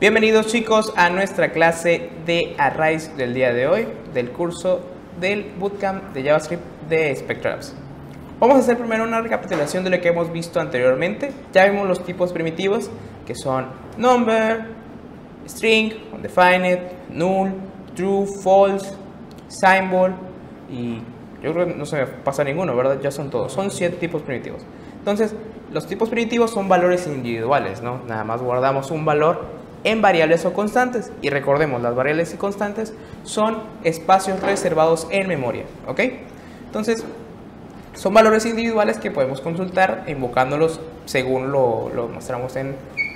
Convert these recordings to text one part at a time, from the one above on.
Bienvenidos chicos a nuestra clase de Arrays del día de hoy, del curso del Bootcamp de JavaScript de SpectreApps. Vamos a hacer primero una recapitulación de lo que hemos visto anteriormente. Ya vimos los tipos primitivos que son number, string, undefined, null, true, false, symbol y yo creo que no se me pasa ninguno, ¿verdad? Ya son todos, son 7 tipos primitivos. Entonces, los tipos primitivos son valores individuales, ¿no? Nada más guardamos un valor en variables o constantes. Y recordemos, las variables y constantes son espacios reservados en memoria, ¿ok? Entonces, son valores individuales que podemos consultar invocándolos según lo mostramos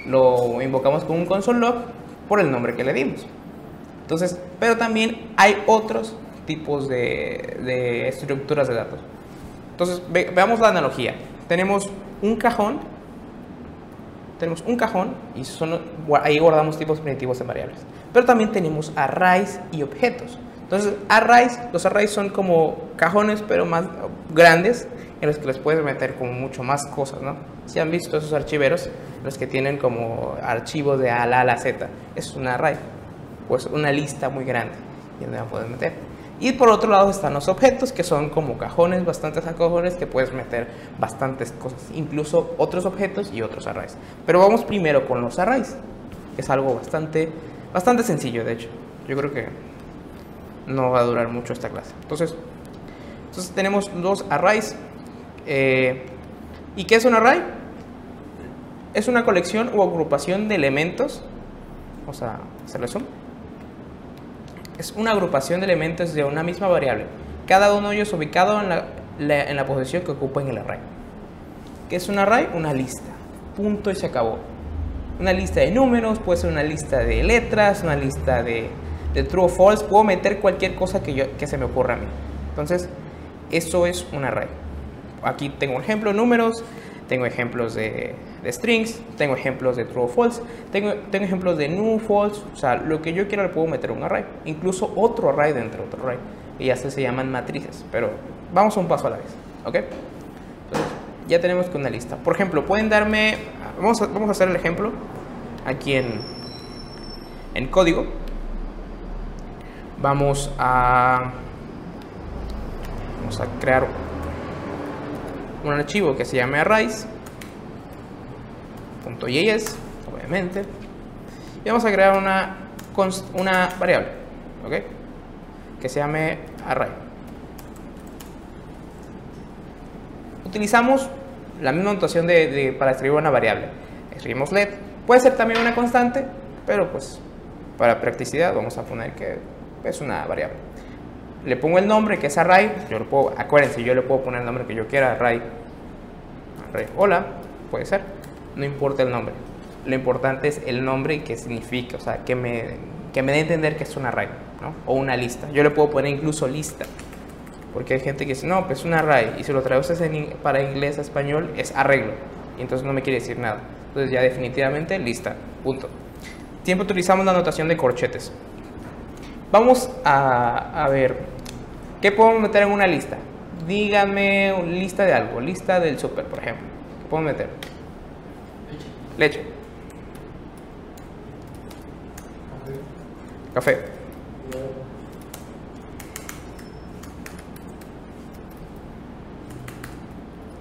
lo invocamos con un console log por el nombre que le dimos. Entonces, pero también hay otros tipos de estructuras de datos. Entonces, veamos la analogía. Tenemos un cajón y ahí guardamos tipos primitivos en variables. Pero también tenemos arrays y objetos. Entonces, los arrays son como cajones, pero más grandes, en los que les puedes meter como mucho más cosas, ¿no? Si han visto esos archiveros, los que tienen como archivos de A a la Z, es un array, pues una lista muy grande, y donde la puedes meter. Y por otro lado están los objetos, que son como cajones, bastantes cajones, que puedes meter bastantes cosas, incluso otros objetos y otros arrays. Pero vamos primero con los arrays, que es algo bastante sencillo, de hecho. Yo creo que no va a durar mucho esta clase. Entonces tenemos dos arrays. ¿Y qué es un array? Es una colección o agrupación de elementos, o sea, se resume. Es una agrupación de elementos de una misma variable, cada uno de ellos ubicado en la posición que ocupa en el array. ¿Qué es un array? Una lista, punto y se acabó. Una lista de números, puede ser una lista de letras, una lista de true o false, puedo meter cualquier cosa que se me ocurra a mí. Entonces, eso es un array. Aquí tengo un ejemplo de números, tengo ejemplos de strings, tengo ejemplos de true o false, tengo ejemplos de null, false, o sea, lo que yo quiera le puedo meter un array, incluso otro array dentro de otro array, y ya se llaman matrices, pero vamos un paso a la vez, ¿ok? Entonces, ya tenemos que una lista. Por ejemplo, pueden darme, vamos a hacer el ejemplo aquí en código. Vamos a crear un archivo que se llame arrays.js, obviamente, y vamos a crear una variable, ¿ok? Que se llame array. Utilizamos la misma notación para escribir una variable. Escribimos let, puede ser también una constante, pero pues para practicidad vamos a poner que es una variable. Le pongo el nombre que es array, acuérdense, yo le puedo poner el nombre que yo quiera, array hola, puede ser, no importa el nombre, lo importante es el nombre y qué significa, o sea, que me dé a entender que es un array, ¿no? O una lista. Yo le puedo poner incluso lista, porque hay gente que dice, no, pues es un array, y si lo traduces para inglés a español es arreglo, y entonces no me quiere decir nada. Entonces ya definitivamente lista, punto. Siempre utilizamos la notación de corchetes. Vamos a ver, ¿qué podemos meter en una lista? Díganme una lista de algo, lista del súper, por ejemplo. ¿Qué podemos meter? Leche. Café.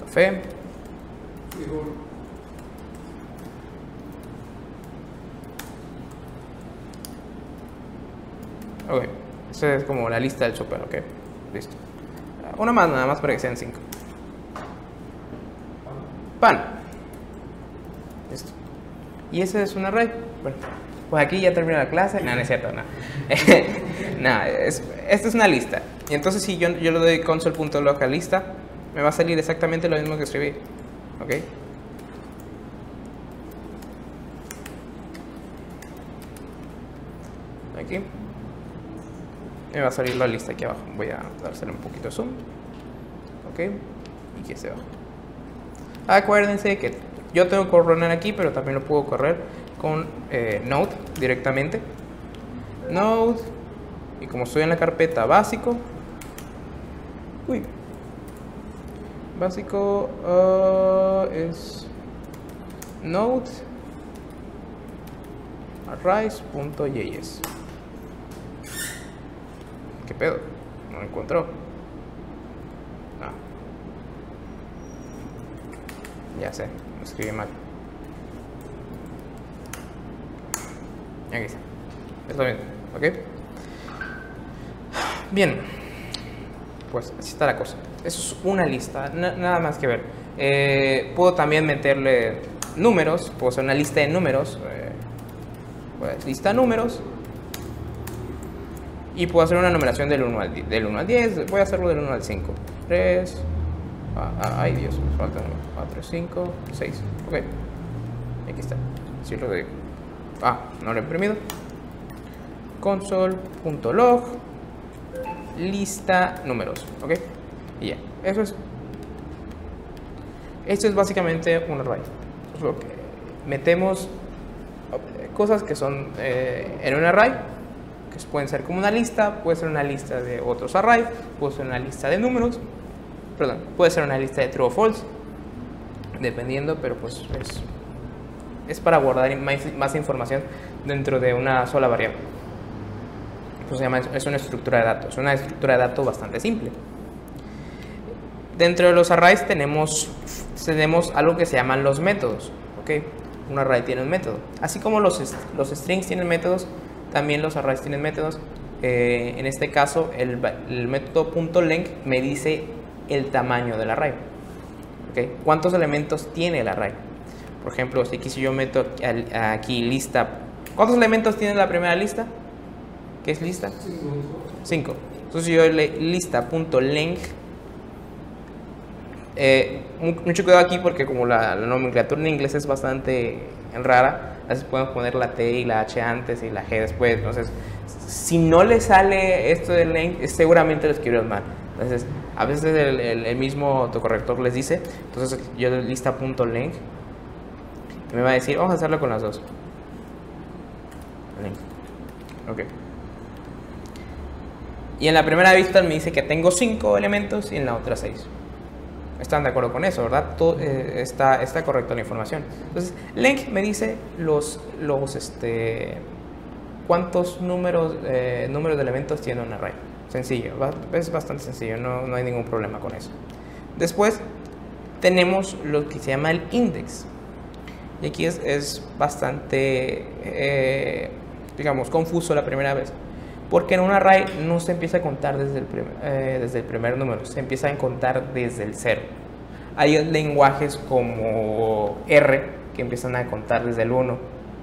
Café. Ok, esa es como la lista del súper, ok, listo. Una más, nada más para que sean 5. Pan. Listo. Y ese es un array. Bueno, pues aquí ya termina la clase. No, no es cierto, no. Esta es una lista. Y entonces si yo le doy console.log a lista, me va a salir exactamente lo mismo que escribí. Ok. Aquí. Me va a salir la lista aquí abajo. Voy a dárselo un poquito de zoom. Ok. Y aquí hacia abajo. Acuérdense que yo tengo que correr aquí, pero también lo puedo correr con Node directamente. Node. Y como estoy en la carpeta básico. Básico es Node arrays.js. ¿Qué pedo? No lo encontró. No. Ya sé, lo escribí mal. Aquí está. Está bien, ¿ok? Bien. Pues así está la cosa. Eso es una lista, nada más que ver. Puedo también meterle números, puedo hacer una lista de números. Pues, lista de números. Y puedo hacer una numeración del 1 al 10. Voy a hacerlo del 1 al 5. 3. Ay Dios, me falta 4, 5, 6. Ok. Aquí está. Sí lo digo. No lo he imprimido. Console.log lista números. Ok. Y ya. Eso es. Esto es básicamente un array. Es lo que metemos cosas que son en un array. Pueden ser como una lista, puede ser una lista de otros arrays, puede ser una lista de números, perdón, puede ser una lista de true o false, dependiendo, pero pues es para guardar más información dentro de una sola variable. Pues es una estructura de datos, es una estructura de datos bastante simple. Dentro de los arrays tenemos algo que se llaman los métodos, ¿ok? Un array tiene un método, así como los strings tienen métodos. También los arrays tienen métodos. En este caso, el método .length me dice el tamaño del array. ¿Okay? ¿Cuántos elementos tiene el array? Por ejemplo, si yo meto aquí lista. ¿Cuántos elementos tiene la primera lista? ¿Qué es lista? 5. Entonces yo lista.length. Mucho cuidado aquí porque como la nomenclatura en inglés es bastante rara. A veces podemos poner la T y la H antes y la G después. Entonces, si no le sale esto del length, seguramente lo escribieron mal. Entonces, a veces el mismo autocorrector les dice. Entonces, yo lista.length me va a decir, vamos a hacerlo con las dos. Length. Ok. Y en la primera vista me dice que tengo 5 elementos y en la otra 6. Están de acuerdo con eso, ¿verdad? Todo, está correcta la información. Entonces, length me dice cuántos números de elementos tiene un array. Sencillo, es bastante sencillo, no hay ningún problema con eso. Después tenemos lo que se llama el index. Y aquí es bastante, digamos, confuso la primera vez. Porque en un array no se empieza a contar desde el primer número, se empieza a contar desde el 0. Hay lenguajes como R que empiezan a contar desde el 1,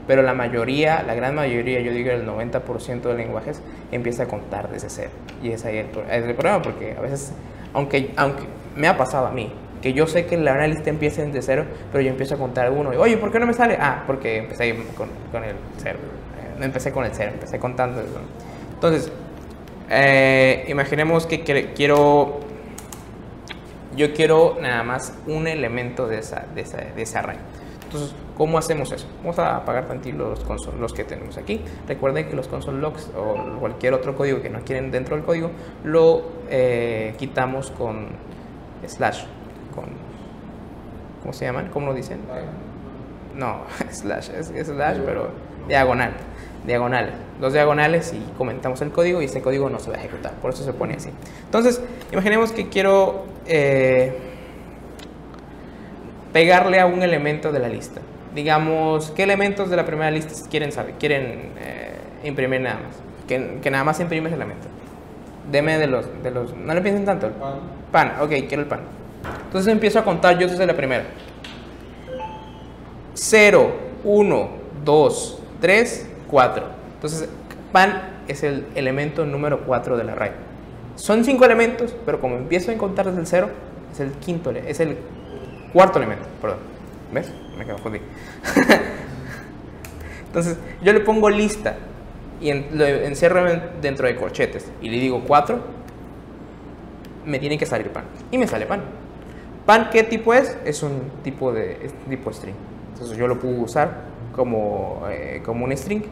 pero la gran mayoría, yo digo el 90% de lenguajes empieza a contar desde 0. Y es ahí el problema, porque a veces, aunque me ha pasado a mí, que yo sé que la lista empieza desde 0, pero yo empiezo a contar 1. Y, oye, ¿por qué no me sale? Porque empecé con el 0. No empecé con el 0, empecé contando el 1. Entonces, imaginemos que yo quiero nada más un elemento de ese array. Entonces, ¿cómo hacemos eso? Vamos a apagar tantito los que tenemos aquí. Recuerden que los console logs o cualquier otro código que no quieren dentro del código lo quitamos con slash. ¿Cómo se llaman? ¿Cómo lo dicen? No, slash, es slash, pero diagonales, dos diagonales, y comentamos el código y ese código no se va a ejecutar, por eso se pone así. Entonces, imaginemos que quiero pegarle a un elemento de la lista. Digamos, ¿qué elementos de la primera lista quieren imprimir nada más? Que nada más imprime ese elemento. Deme de los no le piensen tanto. Pan, ok, quiero el pan. Entonces empiezo a contar yo desde la primera. 0, 1, 2, 3, 4. Entonces, pan es el elemento número 4 del array. Son 5 elementos, pero como empiezo a contar desde el 0, es el cuarto elemento. Perdón. ¿Ves? Me confundí. Entonces, yo le pongo lista y lo encierro dentro de corchetes y le digo 4, me tiene que salir pan. Y me sale pan. ¿Pan qué tipo es? Es un tipo string. Entonces yo lo puedo usar como un string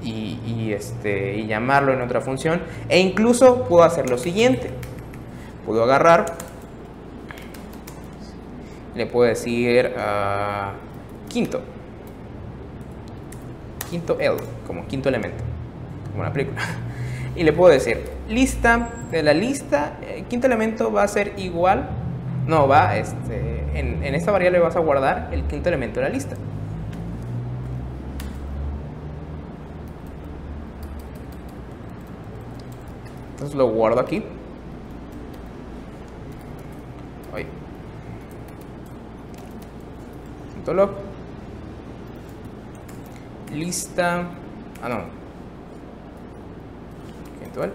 y llamarlo en otra función. E incluso puedo hacer lo siguiente. Puedo agarrar, le puedo decir quinto. quinto L, como quinto elemento, como la película. Y le puedo decir, lista, de la lista, el quinto elemento va a ser igual, no, va, en esta variable vas a guardar el quinto elemento de la lista. Entonces lo guardo aquí. Oye. Log. Lista. Ah, no. Eventual.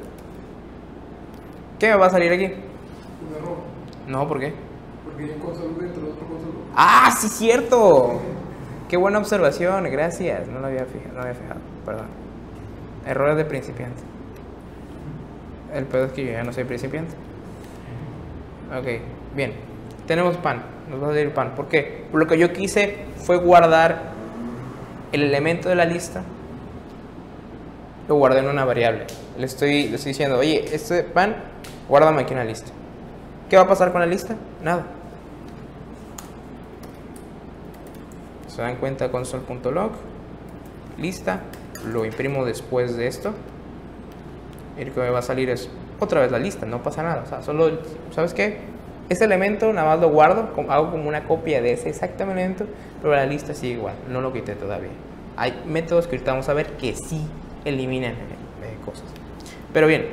¿Qué me va a salir aquí? Un error. No, ¿por qué? Porque hay un console dentro de otro console. ¡Ah, sí, cierto! Qué buena observación, gracias. No lo había fijado, perdón. Errores de principiante. El pedo es que yo ya no soy principiante. Ok, bien. Tenemos pan. Nos va a salir pan. ¿Por qué? Por lo que yo quise fue guardar el elemento de la lista. Lo guardé en una variable. Le estoy diciendo, oye, este pan, guárdame aquí en la lista. ¿Qué va a pasar con la lista? Nada. Se dan cuenta, console.log, lista, lo imprimo después de esto. Y lo que me va a salir es otra vez la lista, no pasa nada. O sea, solo, ¿sabes qué? Este elemento nada más lo guardo, hago como una copia de ese exactamente elemento, pero la lista sigue igual, no lo quité todavía. Hay métodos que ahorita vamos a ver que sí eliminan cosas. Pero bien,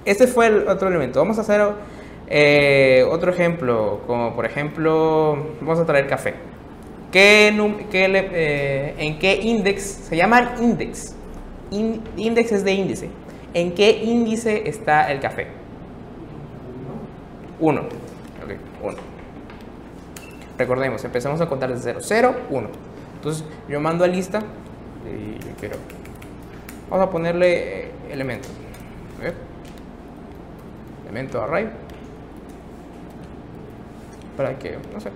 este fue el otro elemento. Vamos a hacer otro ejemplo, como por ejemplo, vamos a traer café. ¿En qué index? Se llaman index. Index es de índice. ¿En qué índice está el café? 1. Ok, 1. Recordemos, empezamos a contar desde 0. 0, 1. Entonces, yo mando a lista y yo quiero. Vamos a ponerle elemento. A ver. Elemento array. Para que, no sé.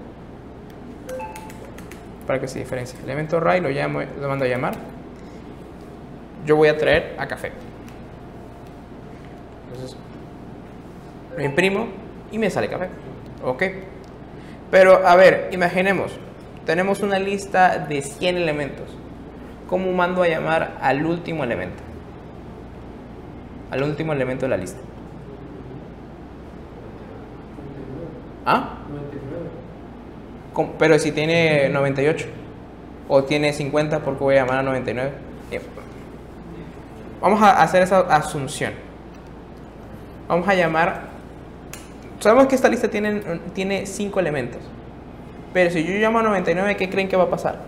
Para que se diferencie. Elemento array lo mando a llamar. Yo voy a traer a café. Entonces, lo imprimo y me sale café. Ok. Pero, a ver, imaginemos. Tenemos una lista de 100 elementos. ¿Cómo mando a llamar al último elemento? Al último elemento de la lista. ¿Ah? 99. Pero si tiene 98 o tiene 50, ¿por qué voy a llamar a 99? Bien. Vamos a hacer esa asunción. Vamos a llamar. Sabemos que esta lista tiene 5 elementos. Pero si yo llamo a 99, ¿qué creen que va a pasar?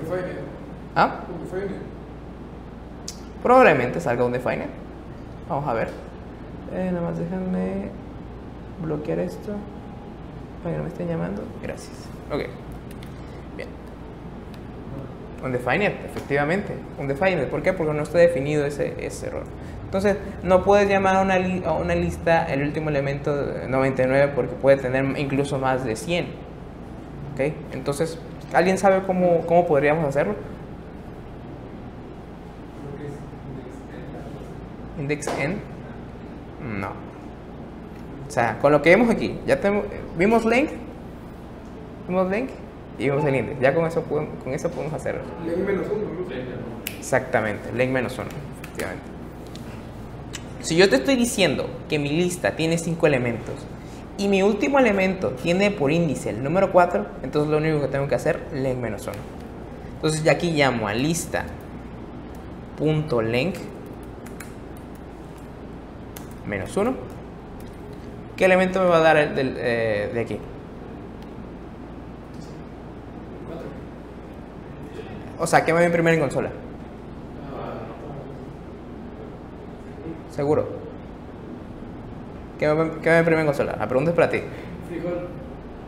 Define. ¿Ah? Define. Probablemente salga un define. Vamos a ver. Nada más déjenme bloquear esto para que no me estén llamando. Gracias. Ok. Bien. Un define, efectivamente. Un define. ¿Por qué? Porque no está definido ese error. Entonces, no puedes llamar a una lista el último elemento de 99 porque puede tener incluso más de 100. ¿Ok? Entonces, ¿alguien sabe cómo podríamos hacerlo? Index n. No. O sea, con lo que vemos aquí, ya vimos length y vimos el index. Ya con eso podemos hacerlo. Len menos 1, ¿no? Exactamente, len menos 1, efectivamente. Si yo te estoy diciendo que mi lista tiene 5 elementos y mi último elemento tiene por índice el número 4, entonces lo único que tengo que hacer es len menos 1. Entonces ya aquí llamo a lista.length menos 1. ¿Qué elemento me va a dar de aquí? 4. O sea, ¿qué me va a imprimir en consola? ¿Seguro? ¿Qué me imprime en consola? La pregunta es para ti. Frijol.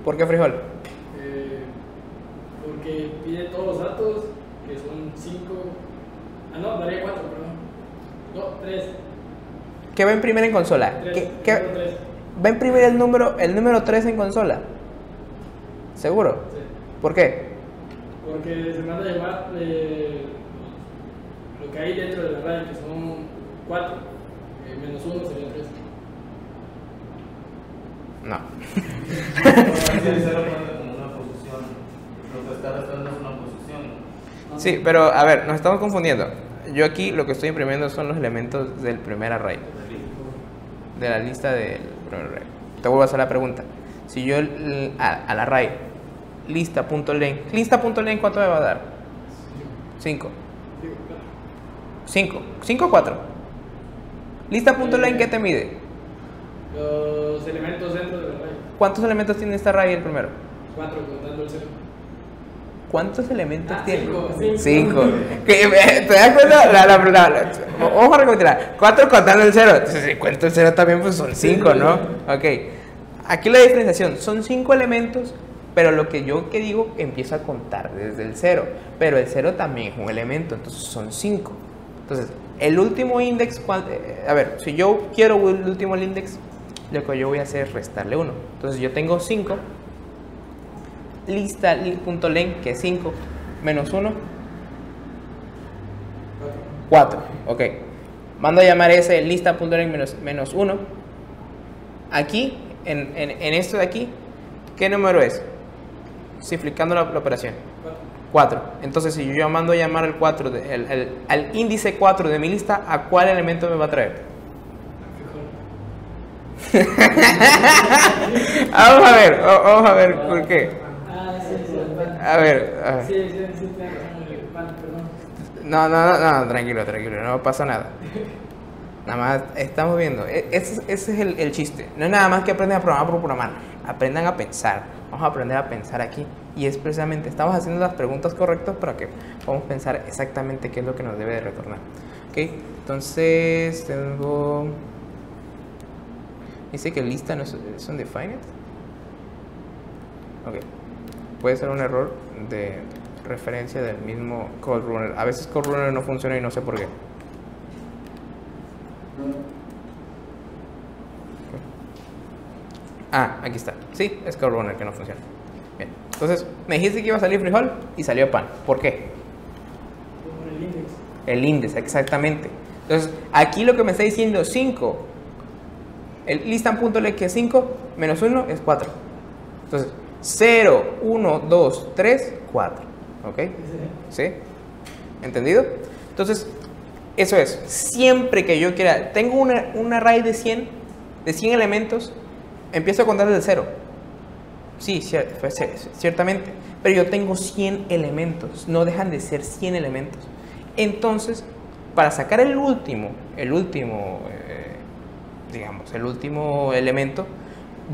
¿Por qué frijol? Porque pide todos los datos, que son 5. Ah, no, daría 4, perdón. No, 3. ¿Qué va a imprimir en consola? 3. ¿Va a imprimir el número 3 en consola? ¿Seguro? Sí. ¿Por qué? Porque se manda a llamar lo que hay dentro del array, que son 4. Menos 1 sería 3. No. Se lo pone como una posición. Lo que está restando es una posición. Sí, pero a ver, nos estamos confundiendo. Yo aquí lo que estoy imprimiendo son los elementos del primer array. De la lista del primer array. Te vuelvo a hacer la pregunta. Si yo al array lista.len, lista.len, ¿cuánto me va a dar? 5. 5. 5 o 4. Lista.len, ¿qué te mide? Los elementos dentro del array. ¿Cuántos elementos tiene este array el primero? 4 contando el 0. ¿Cuántos elementos tiene? 5. 5. ¿Te das cuenta? Vamos a recapitular. 4 contando el 0. Si cuento el 0 también, pues son 5, ¿no? Ok. Aquí la diferenciación. Son 5 elementos, pero lo que yo que digo empieza a contar desde el 0. Pero el 0 también es un elemento, entonces son 5. Entonces, el último index, a ver, si yo quiero el último index, lo que yo voy a hacer es restarle 1. Entonces yo tengo 5. Lista.len, que es 5, menos 1, 4. Ok. Mando a llamar ese lista.len menos 1. Aquí, en esto de aquí, ¿qué número es? Simplificando la operación. 4. Entonces, si yo mando a llamar al 4, al índice 4 de mi lista, ¿a cuál elemento me va a traer? Vamos a ver, ¿por qué? A ver. Sí, perdón. No, tranquilo, no pasa nada. Nada más estamos viendo. Ese es el chiste. No es nada más que aprendan a programar por programar. Aprendan a pensar. Vamos a aprender a pensar aquí. Y es precisamente, estamos haciendo las preguntas correctas para que podamos pensar exactamente qué es lo que nos debe de retornar. Ok, entonces tengo. Dice que lista no es undefined. Ok. Puede ser un error de referencia del mismo CodeRunner. A veces CodeRunner no funciona y no sé por qué. Ah, aquí está. Sí, es CodeRunner que no funciona. Bien. Entonces, me dijiste que iba a salir frijol y salió pan. ¿Por qué? Por el index. El índice, exactamente. Entonces, aquí lo que me está diciendo 5. El lista.len que es 5 menos 1 es 4. Entonces, 0, 1, 2, 3, 4. ¿Ok? ¿Sí? ¿Entendido? Entonces, eso es. Siempre que yo quiera, tengo un array de 100 elementos, empiezo a contar desde 0. Sí, ciertamente. Pero yo tengo 100 elementos. No dejan de ser 100 elementos. Entonces, para sacar el último elemento,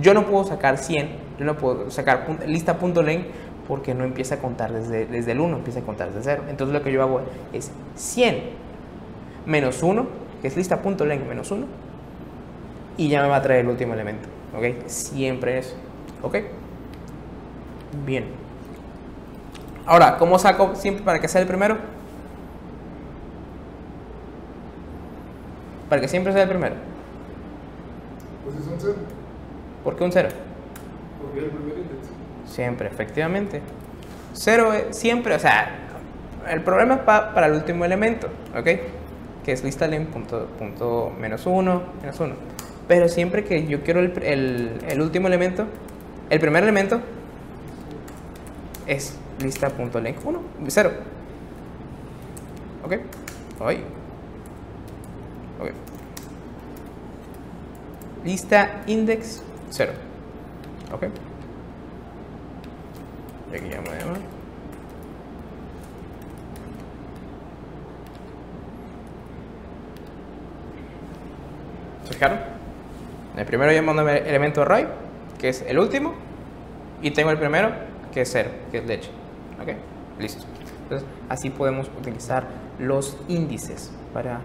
yo no puedo sacar 100. Yo no puedo sacar lista.len porque no empieza a contar desde el 1, empieza a contar desde 0. Entonces lo que yo hago es 100 menos 1, que es lista.len menos 1, y ya me va a traer el último elemento. ¿Ok? Siempre eso. ¿Ok? Bien. Ahora, ¿cómo saco siempre para que sea el primero? Para que siempre sea el primero. Pues es un 0. ¿Por qué un 0? Porque es el primer índice. Siempre, efectivamente. 0 siempre, o sea, el problema es para el último elemento, ¿ok? Que es lista.len punto menos 1. Pero siempre que yo quiero el último elemento, el primer elemento es lista.len 0. ¿Ok? Ok. Lista index 0. ¿Ok? Y aquí ya me llama. ¿Se fijaron? En el primero ya mando el elemento array, que es el último, y tengo el primero, que es 0, que es leche. ¿Ok? Listo. Entonces, así podemos utilizar los índices para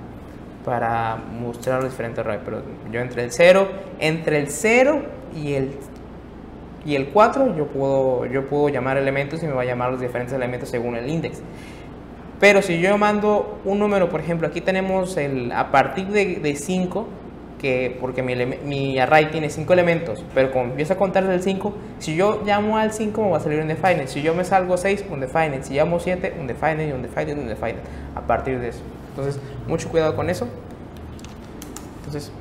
mostrar los diferentes arrays. Pero yo entre el 0 y el 4 yo puedo llamar elementos y me va a llamar los diferentes elementos según el index. Pero si yo mando un número, por ejemplo, aquí tenemos a partir de 5, porque mi array tiene 5 elementos, pero como empiezo a contar del 5, si yo llamo al 5 me va a salir un undefined. Si yo me salgo 6, un undefined. Si llamo 7, un undefined, a partir de eso. Entonces, mucho cuidado con eso. Entonces,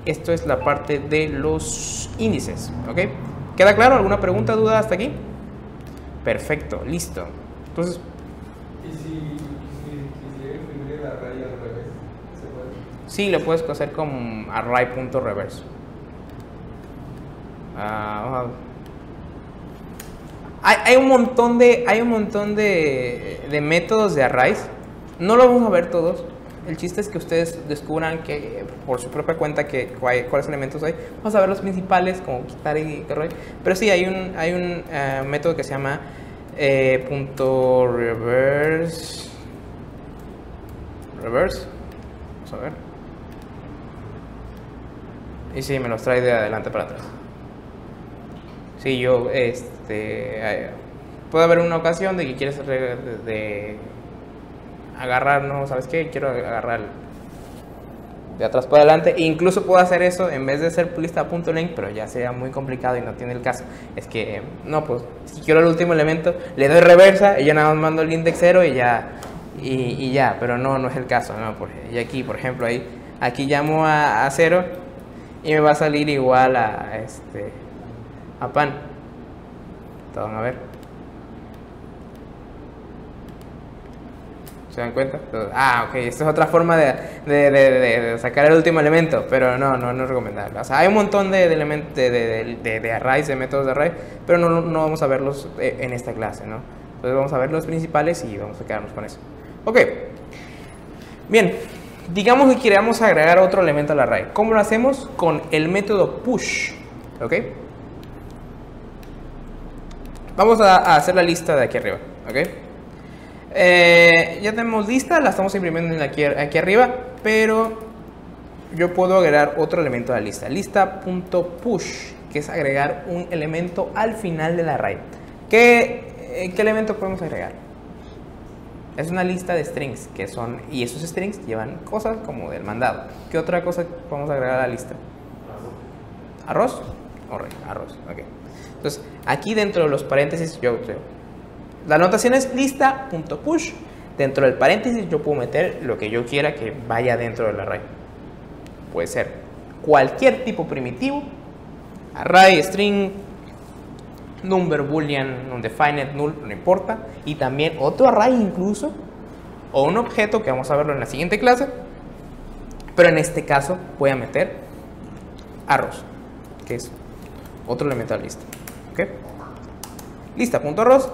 esto es la parte de los índices, ¿ok? ¿Queda claro? ¿Alguna pregunta, duda hasta aquí? Perfecto, listo. Entonces, ¿Y si quisiera imprimir el array al revés? ¿Se puede? Sí, lo puedes hacer con array.reverse. Hay un montón de métodos de arrays. No lo vamos a ver todos. El chiste es que ustedes descubran que por su propia cuenta cuáles elementos hay. Vamos a ver los principales, como quitar y array. Pero sí, hay un método que se llama punto reverse. Reverse. Vamos a ver. Y sí, me los trae de adelante para atrás. Sí, yo, puede haber una ocasión de que quieres agarrar, ¿no? ¿Sabes qué? Quiero agarrar de atrás para adelante. E incluso puedo hacer eso en vez de hacer lista.length, pero ya sería muy complicado y no tiene el caso. Es que, no, pues, si quiero el último elemento, le doy reversa y yo nada más mando el index 0 y ya, pero no es el caso, ¿no? Y aquí, por ejemplo, aquí llamo a 0 y me va a salir igual a pan. Entonces, vamos a ver. ¿Se dan cuenta? Entonces, ok, esta es otra forma de sacar el último elemento, pero no es recomendable. O sea, hay un montón de elementos de arrays, de métodos de array, pero no vamos a verlos en esta clase, ¿no? Entonces vamos a ver los principales y vamos a quedarnos con eso. Ok. Bien. Digamos que queremos agregar otro elemento al array. ¿Cómo lo hacemos? Con el método push. ¿Ok? Vamos a hacer la lista de aquí arriba. ¿Ok? Ya tenemos lista, la estamos imprimiendo aquí arriba, pero yo puedo agregar otro elemento a la lista. Lista.push, que es agregar un elemento al final del array. ¿Qué elemento podemos agregar? Es una lista de strings y esos strings llevan cosas como del mandado. ¿Qué otra cosa podemos agregar a la lista? ¿Arroz? Arroz, ok. Entonces, aquí dentro de los paréntesis la anotación es lista.push. Dentro del paréntesis yo puedo meter lo que yo quiera que vaya dentro del array. Puede ser cualquier tipo primitivo, array, string, number, boolean, undefined, null, no importa. Y también otro array incluso, o un objeto que vamos a verlo en la siguiente clase. Pero en este caso voy a meter arroz, que es otro elemento de la lista. ¿Ok? Lista.arroz,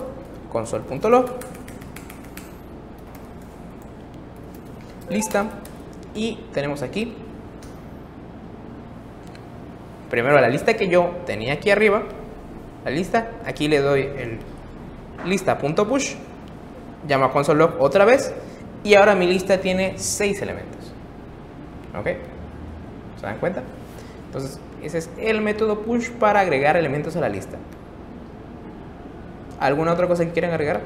console.log, lista, y tenemos aquí primero la lista que yo tenía aquí arriba, la lista, aquí le doy el lista.push, llamo a console.log otra vez, y ahora mi lista tiene 6 elementos. ¿Ok? ¿Se dan cuenta? Entonces, ese es el método push para agregar elementos a la lista. ¿Alguna otra cosa que quieran agregar?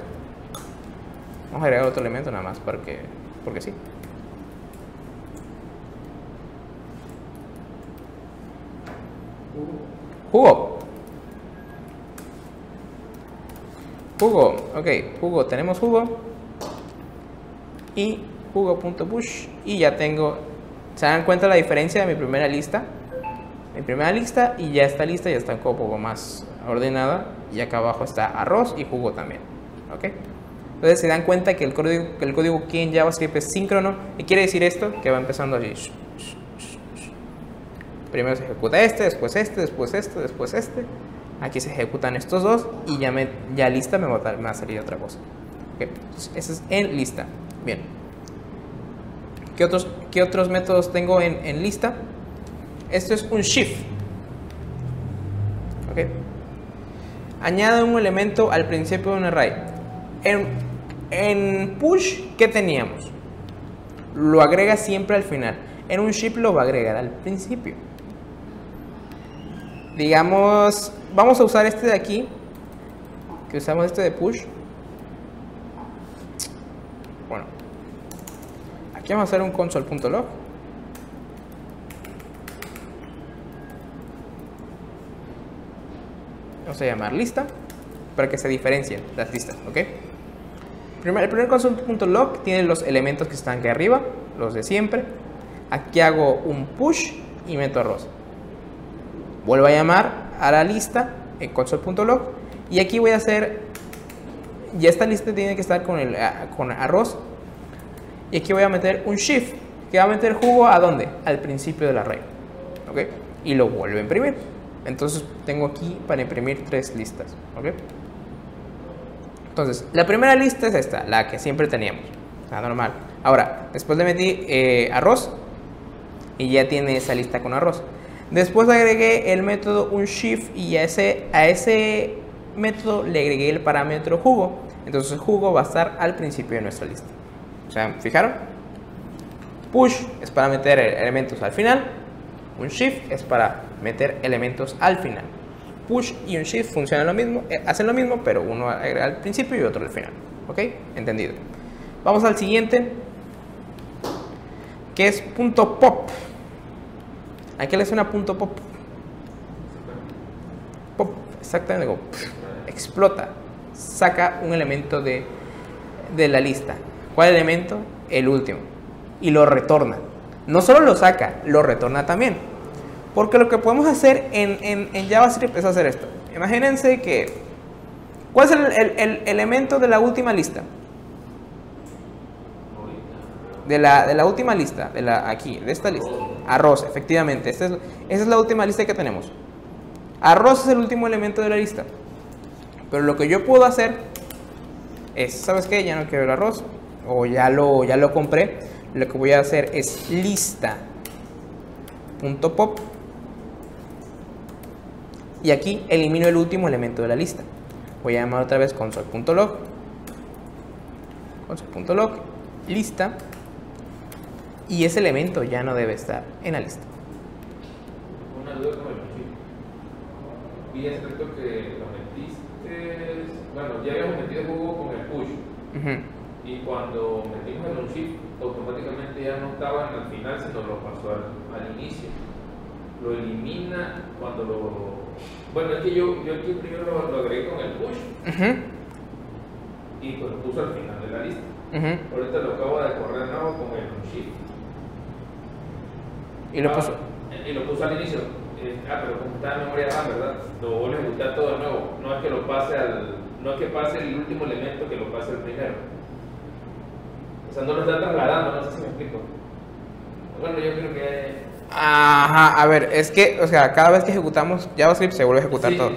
Vamos a agregar otro elemento nada más porque sí. Jugo. Ok, jugo, tenemos jugo. Y jugo.push. Y ya tengo. ¿Se dan cuenta la diferencia de mi primera lista? Mi primera lista y ya esta lista ya está un poco más ordenada. Y acá abajo está arroz y jugo también. ¿Ok? Entonces se dan cuenta que el código aquí en JavaScript es síncrono. ¿Y quiere decir esto? Que va empezando así. Primero se ejecuta después después este. Aquí se ejecutan estos dos y ya lista me va a salir otra cosa. ¿Okay? Eso es en lista. Bien. ¿Qué otros métodos tengo en lista? Esto es un shift. ¿Ok? Añade un elemento al principio de un array. En push, ¿qué teníamos? Lo agrega siempre al final. En un shift lo va a agregar al principio. Digamos, vamos a usar este de aquí, que usamos este de push. Bueno, aquí vamos a hacer un console.log. Vamos a llamar lista para que se diferencien las listas, ¿ok? El primer console.log tiene los elementos que están aquí arriba, los de siempre. Aquí hago un push y meto arroz. Vuelvo a llamar a la lista en console.log y aquí voy a hacer ya esta lista tiene que estar con arroz. Y aquí voy a meter un shift, que va a meter jugo ¿a dónde? Al principio del array. ¿Ok? Y lo vuelvo a imprimir. Entonces tengo aquí para imprimir 3 listas. ¿Ok? Entonces, la primera lista es esta, la que siempre teníamos. La normal. Ahora, después le metí arroz. Y ya tiene esa lista con arroz. Después agregué el método unshift y a ese método le agregué el parámetro jugo. Entonces el jugo va a estar al principio de nuestra lista. O sea, ¿fijaron? Push es para meter elementos al final. Unshift es para meter elementos al final. Push y unshift funcionan lo mismo, hacen lo mismo, pero uno agrega al principio y otro al final. ¿Ok? Entendido. Vamos al siguiente, que es .pop. ¿A qué le suena .pop? Pop, exactamente, como explota, saca un elemento de la lista. ¿Cuál elemento? El último. Y lo retorna. No solo lo saca, lo retorna también. Porque lo que podemos hacer en JavaScript es hacer esto. Imagínense que... ¿cuál es el elemento de la última lista? De la última lista, aquí, de esta lista. Arroz, efectivamente. Esa es la última lista que tenemos. Arroz es el último elemento de la lista. Pero lo que yo puedo hacer es, ¿sabes qué? Ya no quiero el arroz. O ya lo compré. Lo que voy a hacer es lista.pop. Y aquí elimino el último elemento de la lista. Voy a llamar otra vez console.log. Console.log. Lista. Y ese elemento ya no debe estar en la lista. Una duda con el chip. Vi es cierto que lo metiste. Bueno, ya habíamos metido jugo con el push. Y cuando metimos el chip, automáticamente ya no estaba al final, sino lo pasó al inicio. Lo elimina cuando lo. Bueno, es que yo aquí primero lo agregué con el push. Y pues lo puso al final de la lista. Ahorita lo acabo de correr de nuevo con el shift. Y lo puso. Y lo puso al inicio. Pero como está en memoria RAM, ¿verdad? Lo vuelve a ejecutar todo de nuevo. No es que lo pase no es que pase el último elemento, que lo pase el primero. O sea, no lo está trasladando, no sé si me explico. Bueno, yo creo que. Ajá, a ver, es que, o sea, cada vez que ejecutamos JavaScript se vuelve a ejecutar todo.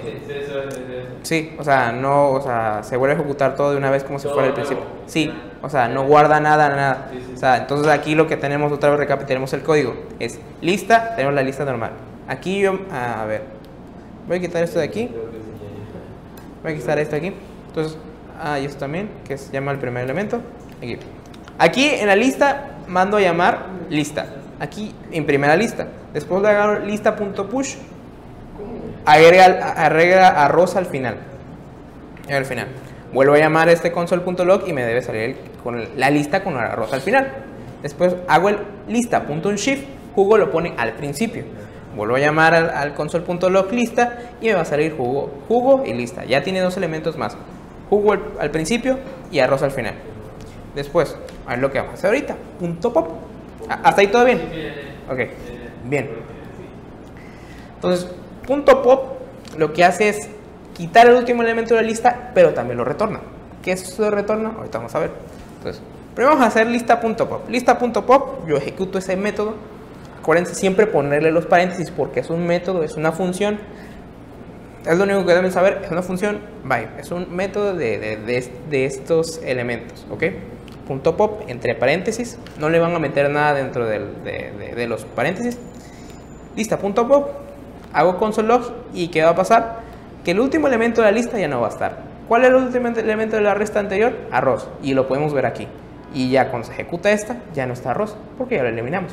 Sí, o sea, no, o sea, se vuelve a ejecutar todo de una vez como si fuera el principio. Sí, o sea, no guarda nada. O sea, entonces aquí lo que tenemos, otra vez recapitulemos el código, es lista, tenemos la lista normal. Aquí yo, a ver, voy a quitar esto de aquí. Voy a quitar esto de aquí. Entonces, y esto también, que se llama el primer elemento. Aquí en la lista mando a llamar lista. Aquí imprime la lista. Después le hago lista.push. Agrega arroz al final. Vuelvo a llamar este console.log y me debe salir con la lista con arroz al final. Después hago el lista.unshift. Jugo lo pone al principio. Vuelvo a llamar al console.log lista y me va a salir jugo y lista. Ya tiene 2 elementos más. Jugo al principio y arroz al final. Después, a ver lo que vamos a hacer ahorita. .pop. ¿Hasta ahí todo bien? Ok, bien. Entonces, .pop lo que hace es quitar el último elemento de la lista, pero también lo retorna. ¿Qué es eso de retorno? Ahorita vamos a ver. Entonces, primero vamos a hacer lista.pop. Lista.pop, yo ejecuto ese método. Acuérdense siempre ponerle los paréntesis porque es un método, es una función. Es lo único que deben saber, es una función, bye. Es un método de estos elementos, ¿ok? .pop entre paréntesis, no le van a meter nada dentro de los paréntesis. Lista.pop, hago console.log y ¿qué va a pasar? Que el último elemento de la lista ya no va a estar. ¿Cuál es el último elemento de la lista anterior? Arroz, y lo podemos ver aquí. Y ya cuando se ejecuta esta, ya no está arroz, porque ya lo eliminamos.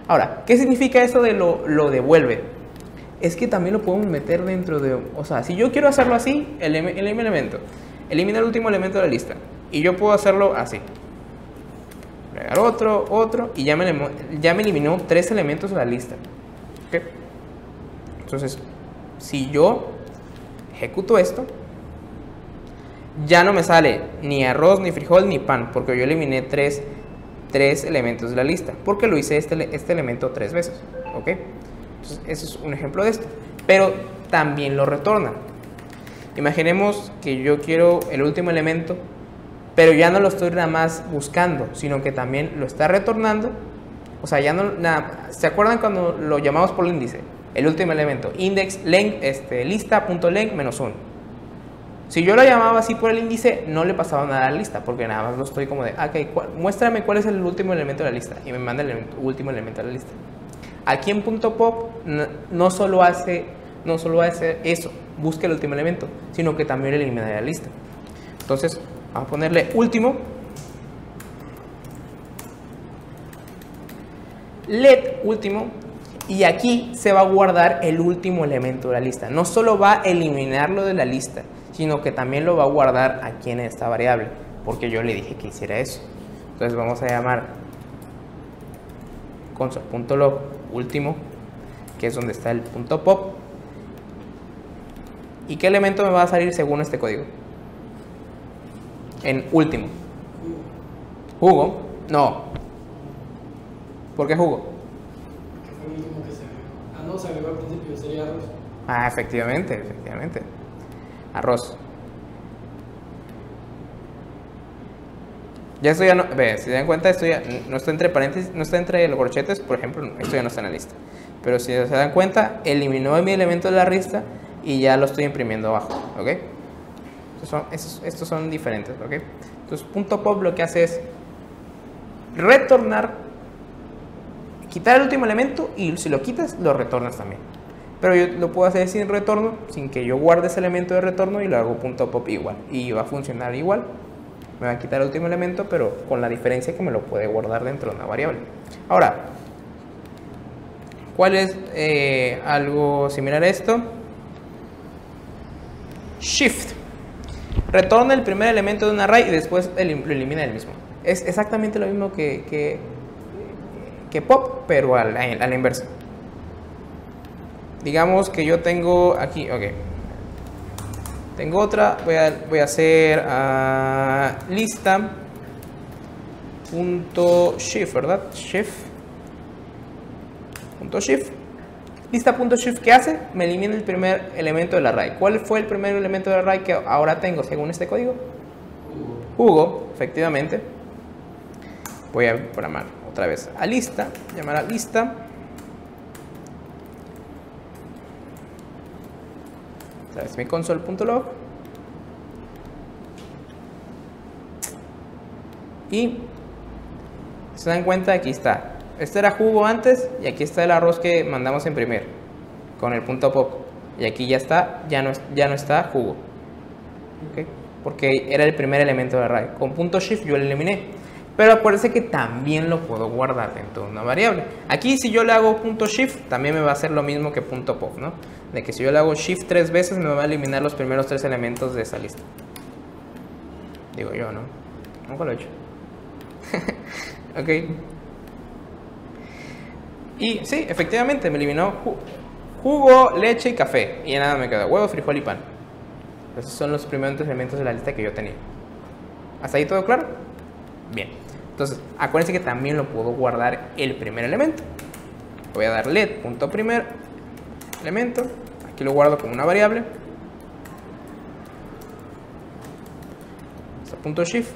Ahora, ¿qué significa eso de lo devuelve? Es que también lo podemos meter dentro de... O sea, si yo quiero hacerlo así, elimina el último elemento de la lista. Y yo puedo hacerlo así. Agregar otro, y ya me eliminó 3 elementos de la lista. ¿Okay? Entonces, si yo ejecuto esto, ya no me sale ni arroz, ni frijol, ni pan, porque yo eliminé 3 elementos de la lista, porque lo hice este elemento 3 veces. ¿Ok? Entonces, ese es un ejemplo de esto. Pero también lo retorna. Imaginemos que yo quiero el último elemento, pero ya no lo estoy nada más buscando, sino que también lo está retornando. O sea, ya no nada. ¿Se acuerdan cuando lo llamamos por el índice? El último elemento, index length, lista.length menos 1. Si yo lo llamaba así por el índice, no le pasaba nada a la lista, porque nada más lo estoy como de, ok, muéstrame cuál es el último elemento de la lista, y me manda el último elemento de la lista. Aquí en .pop no solo hace eso, busca el último elemento, sino que también lo elimina de la lista. Entonces, vamos a ponerle último. Let último. Y aquí se va a guardar el último elemento de la lista. No solo va a eliminarlo de la lista, sino que también lo va a guardar aquí en esta variable, porque yo le dije que hiciera eso. Entonces vamos a llamar console.log último, que es donde está el .pop. ¿Y qué elemento me va a salir según este código? En último. Jugo. No. ¿Por qué jugo? Fue el último que se agregó. No, se agregó al principio, sería arroz. Efectivamente. Arroz. Ya esto ya no, si se dan cuenta, esto ya no está entre paréntesis, no está entre los corchetes, por ejemplo, esto ya no está en la lista. Pero si se dan cuenta, eliminó mi elemento de la lista y ya lo estoy imprimiendo abajo, ¿ok? Estos son diferentes, ¿ok? Entonces, .pop lo que hace es retornar, quitar el último elemento, y si lo quitas, lo retornas también. Pero yo lo puedo hacer sin retorno, sin que yo guarde ese elemento de retorno, y lo hago .pop igual, y va a funcionar igual. Me va a quitar el último elemento, pero con la diferencia que me lo puede guardar dentro de una variable. Ahora, ¿cuál es algo similar a esto? Shift. Retorna el primer elemento de un array y después lo elimina del mismo. Es exactamente lo mismo que pop, pero a la inversa. Digamos que yo tengo aquí, ok. Tengo otra, voy a hacer lista.shift, ¿verdad? Shift.shift. Lista.shift, ¿qué hace? Me elimina el primer elemento del array. ¿Cuál fue el primer elemento del array que ahora tengo según este código? Jugo, efectivamente. Voy a programar otra vez a lista, llamar a lista. Otra vez mi console.log. Y se dan cuenta, aquí está. Este era jugo antes y aquí está el arroz que mandamos a imprimir con el .pop. Y aquí ya está, ya no está jugo. ¿Okay? Porque era el primer elemento del array. Con .shift yo lo eliminé. Pero acuérdense que también lo puedo guardar dentro de una variable. Aquí si yo le hago .shift también me va a hacer lo mismo que .pop, ¿no? De que si yo le hago shift 3 veces me va a eliminar los primeros 3 elementos de esa lista. Digo yo, ¿no? Nunca lo he hecho. Ok. Y sí, efectivamente me eliminó jugo, leche y café. Y nada me quedó huevo, frijol y pan. Esos son los primeros elementos de la lista que yo tenía. ¿Hasta ahí todo claro? Bien. Entonces, acuérdense que también lo puedo guardar el primer elemento. Voy a dar let.primer elemento. Aquí lo guardo como una variable. .shift.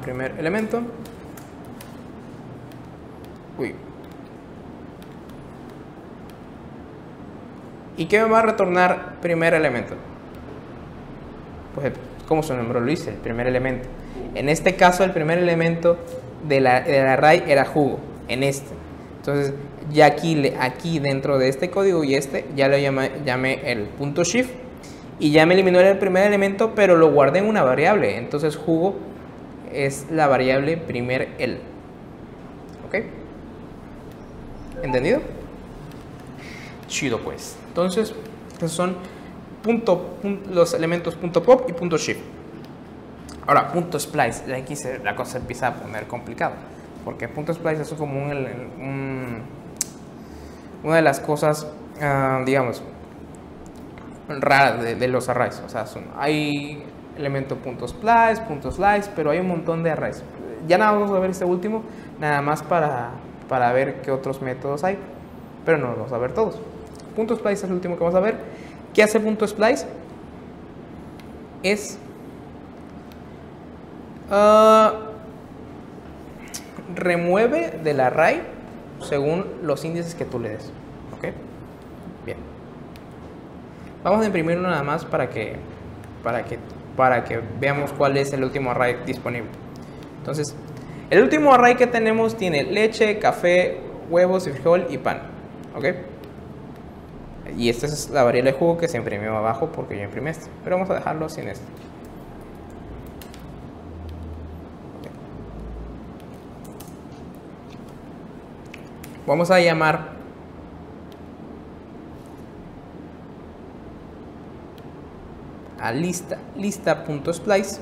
Primer elemento. Uy. ¿Y qué me va a retornar primer elemento? Pues, como su nombre lo dice, el primer elemento. En este caso, el primer elemento del array era jugo. En este. Entonces, ya aquí dentro de este código y ya lo llamé el .shift. Y ya me eliminó el primer elemento, pero lo guardé en una variable. Entonces, jugo es la variable primer el. ¿Ok? ¿Entendido? Chido, pues. Entonces, esos son los elementos .pop y .shift. Ahora, .splice. Aquí la cosa empieza a poner complicado. Porque .splice es como una de las cosas, digamos, raras de los arrays. O sea, hay elemento .splice, pero hay un montón de arrays. Ya nada, vamos a ver este último, nada más para ver qué otros métodos hay, pero no los vamos a ver todos. Punto splice es el último que vamos a ver. ¿Qué hace punto splice? Es remueve del array según los índices que tú le des. ¿Ok? Bien. Vamos a imprimir uno nada más para que veamos cuál es el último array disponible. Entonces, el último array que tenemos tiene leche, café, huevos, frijol y pan. ¿Ok? Y esta es la variable de jugo que se imprimió abajo porque yo imprimí este. Pero vamos a dejarlo sin esto. Vamos a llamar a lista.splice.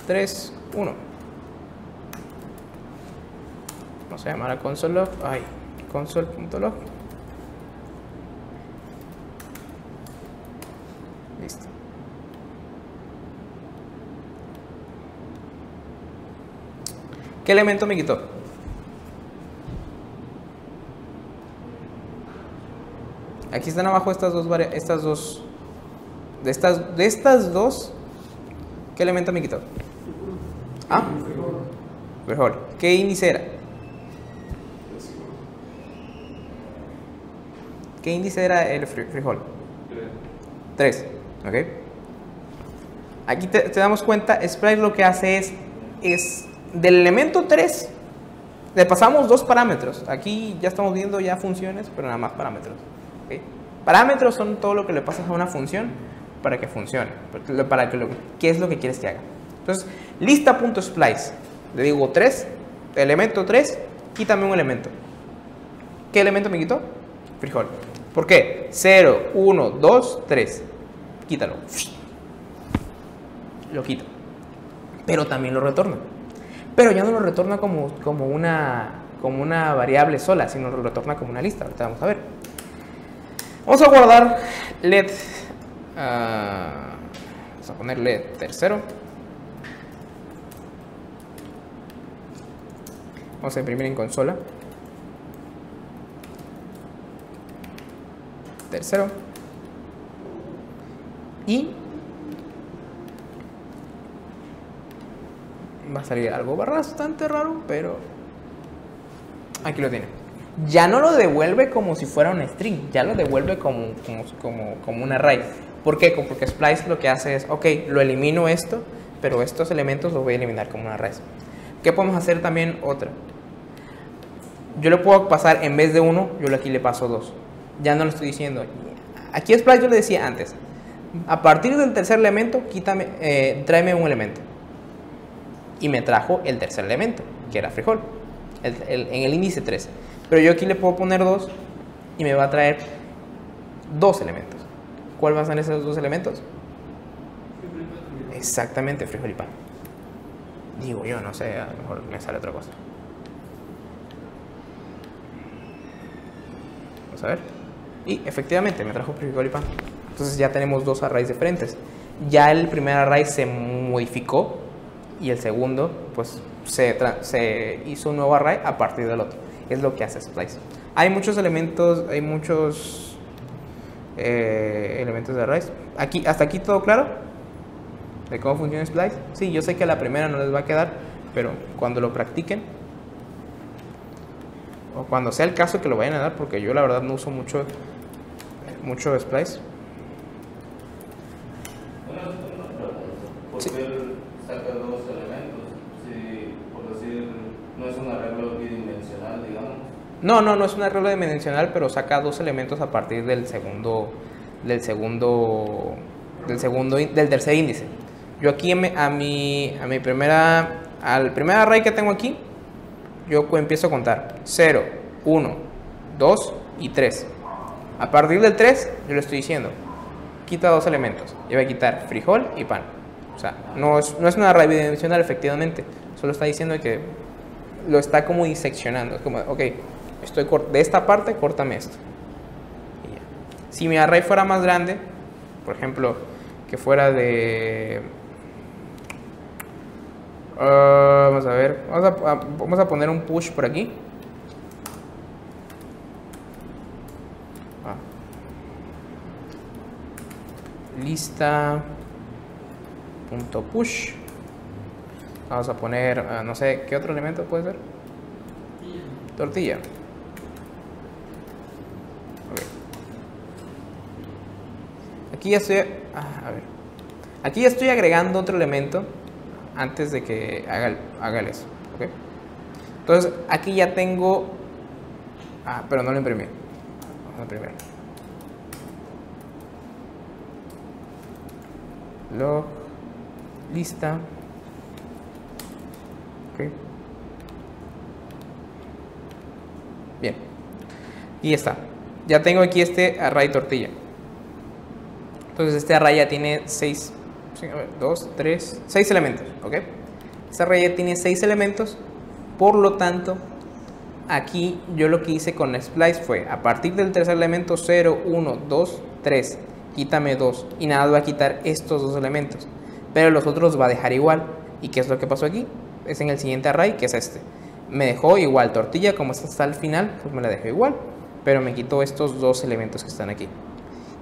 Tres, 1. Vamos a llamar a console.log. Ay, console.log. Listo. ¿Qué elemento me quitó? Aquí están abajo estas dos. De estas dos, ¿qué elemento me quitó? ¿Ah? Frijol. ¿Qué índice era? ¿Qué índice era el frijol? 3. ¿Ok? Aquí te damos cuenta, Splice lo que hace es del elemento 3 le pasamos 2 parámetros. Aquí ya estamos viendo ya funciones, pero nada más parámetros. ¿Okay? Parámetros son todo lo que le pasas a una función para que funcione, qué es lo que quieres que haga. Entonces, lista.splice, le digo 3, elemento 3, quítame un elemento. ¿Qué elemento me quitó? Frijol. ¿Por qué? 0, 1, 2, 3. Quítalo. Lo quito. Pero también lo retorna. Pero ya no lo retorna como una variable sola, sino lo retorna como una lista. Ahorita vamos a ver. Vamos a guardar led. Vamos a poner led tercero. Vamos a imprimir en consola. Tercero. Y va a salir algo bastante raro, pero aquí lo tiene. Ya no lo devuelve como si fuera un string, ya lo devuelve como un array. ¿Por qué? Porque Splice lo que hace es, ok, lo elimino esto, pero estos elementos los voy a eliminar como un array. ¿Qué podemos hacer también? Otra. Yo le puedo pasar, en vez de 1, yo aquí le paso 2. Ya no lo estoy diciendo. Aquí a Splice yo le decía antes, a partir del tercer elemento, tráeme un elemento. Y me trajo el tercer elemento, que era frijol, en el índice 3. Pero yo aquí le puedo poner 2 y me va a traer 2 elementos. ¿Cuáles van a ser esos 2 elementos? Exactamente, frijol y pan. Digo yo, no sé, a lo mejor me sale otra cosa. Vamos a ver. Y efectivamente me trajo frijol y pan. Entonces ya tenemos 2 arrays diferentes. Ya el primer array se modificó y el segundo pues se hizo un nuevo array a partir del otro. Es lo que hace Splice. Hay muchos elementos, elementos de arrays. ¿Hasta aquí todo claro? ¿De cómo funciona Splice? Sí, yo sé que a la primera no les va a quedar, pero cuando lo practiquen o cuando sea el caso que lo vayan a dar, porque yo la verdad no uso mucho Splice. ¿Por qué saca 2 elementos? Si, por decir, no es un arreglo bidimensional, digamos. No es un arreglo bidimensional, pero saca 2 elementos a partir del tercer índice. Yo aquí al primer array que tengo aquí, yo empiezo a contar 0, 1, 2 y 3. A partir del 3, yo le estoy diciendo, quita 2 elementos. Yo voy a quitar frijol y pan. O sea, no es una array bidimensional, efectivamente. Solo está diciendo que lo está como diseccionando. Es como, ok, de esta parte, córtame esto. Y ya. Si mi array fuera más grande, por ejemplo, que fuera de Vamos a ver, vamos a poner un push por aquí. Lista punto push. Vamos a poner, no sé, ¿qué otro elemento puede ser? Tortilla. Okay. Aquí ya estoy, a ver. Aquí ya estoy agregando otro elemento antes de que haga eso, ¿ok? Entonces aquí ya tengo, pero no lo imprimí. Vamos a imprimir. Log lista. Ok. Bien. Y está. Ya tengo aquí este array tortilla. Entonces este array ya tiene 6 elementos, ¿ok? Este array ya tiene 6 elementos. Por lo tanto, aquí yo lo que hice con splice fue, a partir del tercer elemento 0, 1, 2, 3, quítame 2. Y nada, va a quitar estos 2 elementos. Pero los otros va a dejar igual. ¿Y qué es lo que pasó aquí? Es en el siguiente array, que es este. Me dejó igual tortilla, como está hasta el final, pues me la dejó igual. Pero me quitó estos 2 elementos que están aquí.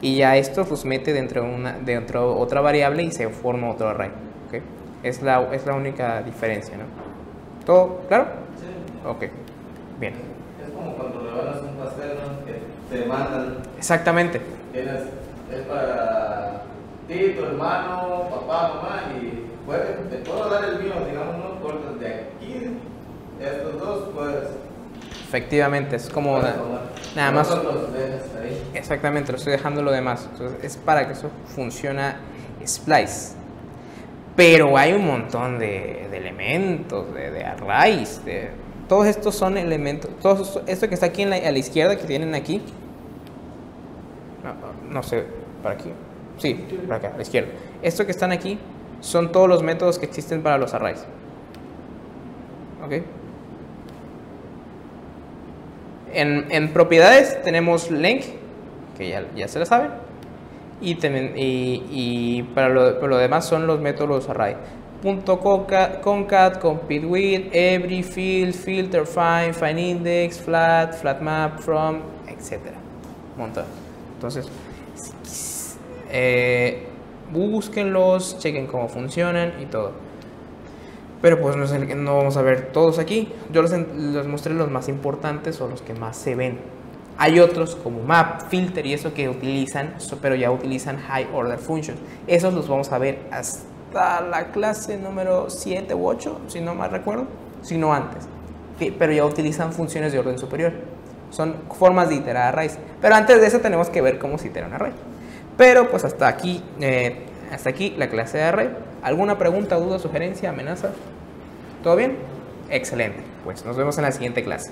Y ya estos los mete dentro de otra variable y se forma otro array. ¿Okay? Es la única diferencia, ¿no? ¿Todo claro? Sí. Ok, bien. Es como cuando rebanas un pastel, ¿no? Que te mandan. Exactamente. Es para ti, tu hermano, papá, mamá, y te puedo dar el mío, digamos, no cortas de aquí, estos dos, pues. Efectivamente, es como nada más. Los dejas ahí. Exactamente, lo estoy dejando lo demás. Entonces es para que eso funcione Splice. Pero hay un montón de elementos, de arrays, todos estos son elementos. Todo esto que está aquí a la izquierda, que tienen aquí. No sé, ¿para aquí? Sí, para acá, a la izquierda. Esto que están aquí son todos los métodos que existen para los arrays. ¿Ok? En propiedades tenemos length, que ya se la saben. Y para lo demás son los métodos array. .concat, compute with, every, field, filter, find index, flat map, from, etc. Un montón. Entonces, búsquenlos, chequen cómo funcionan y todo. Pero pues no vamos a ver todos aquí. Yo les mostré los más importantes o los que más se ven. Hay otros como map, filter y eso que utilizan, pero ya utilizan high order functions. Esos los vamos a ver hasta la clase número 7 u 8, si no mal recuerdo, si no antes. Pero ya utilizan funciones de orden superior. Son formas de iterar arrays. Pero antes de eso tenemos que ver cómo se itera un array. Pero pues hasta aquí la clase de array. ¿Alguna pregunta, duda, sugerencia, amenaza? ¿Todo bien? Excelente. Pues nos vemos en la siguiente clase.